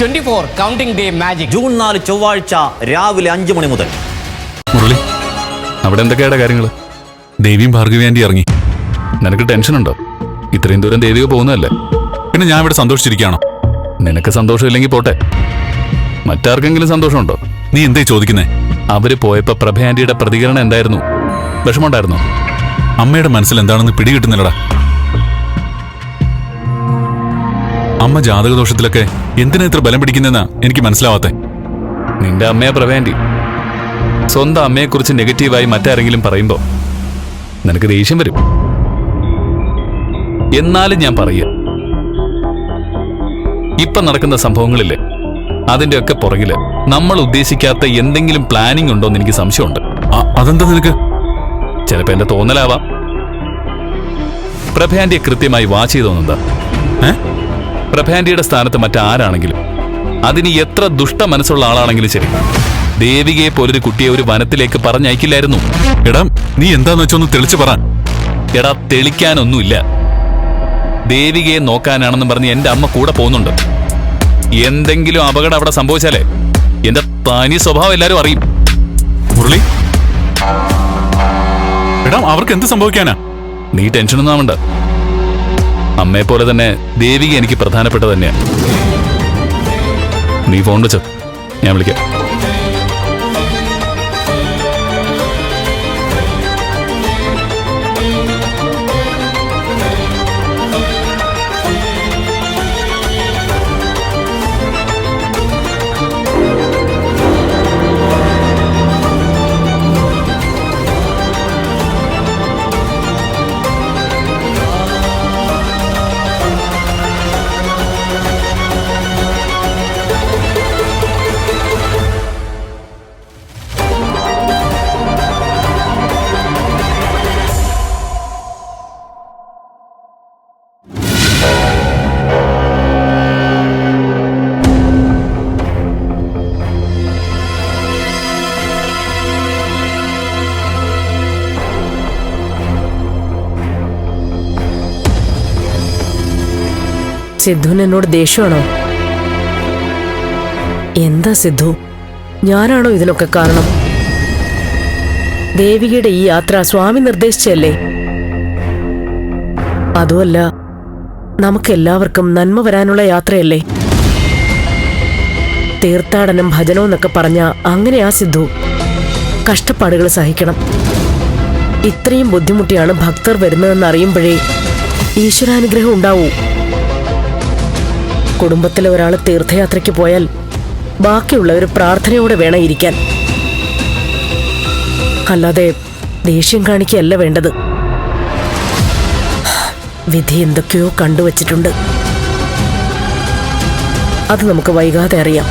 24 counting day magic June 4 ചൊവ്വാഴ്ച രാവിലെ 5 മണി മുതൽ. മുരളി, അവിടെ എന്തൊക്കെയാണ് കാര്യങ്ങള്? ദേവിയും ഭാർഗവി ആന്റി ഇറങ്ങി. നിനക്ക് ടെൻഷൻ ഉണ്ടോ? ഇത്രയും ദൂരം ദേവിക പോകുന്നതല്ലേ? പിന്നെ ഞാൻ ഇവിടെ സന്തോഷിച്ചിരിക്കുകയാണോ? നിനക്ക് സന്തോഷമില്ലെങ്കിൽ പോട്ടെ, മറ്റാർക്കെങ്കിലും സന്തോഷമുണ്ടോ? നീ എന്തേ ചോദിക്കുന്നേ? അവര് പോയപ്പോ പ്രഭ ആന്റിയുടെ പ്രതികരണം എന്തായിരുന്നു? വിഷമമുണ്ടായിരുന്നോ? അമ്മയുടെ മനസ്സിൽ എന്താണെന്ന് പിടികിട്ടുന്നില്ലടാ. അമ്മ ജാതകദോഷത്തിലൊക്കെ എന്തിനാ ഇത്ര ബലം പിടിക്കുന്നെന്നാ എനിക്ക് മനസ്സിലാവാത്തെ. നിന്റെ അമ്മയെ പ്രഭ ആന്റി സ്വന്തം അമ്മയെക്കുറിച്ച് നെഗറ്റീവായി മറ്റാരെങ്കിലും പറയുമ്പോ നിനക്ക് ദേഷ്യം വരും. എന്നാലും ഞാൻ പറയുക, ഇപ്പൊ നടക്കുന്ന സംഭവങ്ങളില്ലേ, അതിന്റെയൊക്കെ പുറകില് നമ്മൾ ഉദ്ദേശിക്കാത്ത എന്തെങ്കിലും പ്ലാനിംഗ് ഉണ്ടോന്ന് എനിക്ക് സംശയമുണ്ട്. അതെന്താ നിനക്ക്? ചിലപ്പോ എന്റെ തോന്നലാവാം. പ്രഭയാന്റിയെ കൃത്യമായി വാച്ച് ചെയ്തോന്നെന്താ? പ്രഭയാന്റിയുടെ സ്ഥാനത്ത് മറ്റാരാണെങ്കിലും, അതിന് എത്ര ദുഷ്ട മനസ്സുള്ള ആളാണെങ്കിലും ശരി, ദേവികയെ പോലൊരു കുട്ടിയെ ഒരു വനത്തിലേക്ക് പറഞ്ഞയക്കില്ലായിരുന്നു. എടാ, നീ എന്താന്ന് വെച്ചൊന്ന് തെളിച്ചു പറ. എടാ, തെളിക്കാനൊന്നുമില്ല. ദേവികയെ നോക്കാനാണെന്ന് പറഞ്ഞ് എന്റെ അമ്മ കൂടെ പോകുന്നുണ്ട്. എന്തെങ്കിലും അപകടം അവിടെ സംഭവിച്ചാലേ എന്റെ തനി സ്വഭാവം എല്ലാരും അറിയും. മുരളി, എടാ, അവർക്ക് എന്ത് സംഭവിക്കാനാ? നീ ടെൻഷനൊന്നും ആവണ്ട. അമ്മയെ പോലെ തന്നെ ദേവിക എനിക്ക് പ്രധാനപ്പെട്ട തന്നെയാ. നീ ഫോൺ വെച്ചോ, ഞാൻ വിളിക്കാം. സിദ്ധുവിന് എന്നോട് ദേഷ്യമാണോ? എന്താ സിദ്ധു, ഞാനാണോ ഇതിനൊക്കെ കാരണം? ദേവികയുടെ ഈ യാത്ര സ്വാമി നിർദ്ദേശിച്ചല്ലേ? അതുമല്ല, നമുക്കെല്ലാവർക്കും നന്മ വരാനുള്ള യാത്രയല്ലേ? തീർത്ഥാടനം ഭജനം എന്നൊക്കെ പറഞ്ഞ അങ്ങനെയാ സിദ്ധു. കഷ്ടപ്പാടുകൾ സഹിക്കണം. ഇത്രയും ബുദ്ധിമുട്ടിയാണ് ഭക്തർ വരുന്നതെന്ന് അറിയുമ്പോഴേ ഈശ്വരാനുഗ്രഹം ഉണ്ടാവൂ. കുടുംബത്തിലെ ഒരാൾ തീർത്ഥയാത്രയ്ക്ക് പോയാൽ ബാക്കിയുള്ളവർ പ്രാർത്ഥനയോടെ വേണം ഇരിക്കാൻ. അല്ലാതെ ദേഷ്യം കാണിക്കല്ല വേണ്ടത്. വിധി എന്തൊക്കെയോ കണ്ടുവച്ചിട്ടുണ്ട്. അത് നമുക്ക് വൈകാതെ അറിയാം.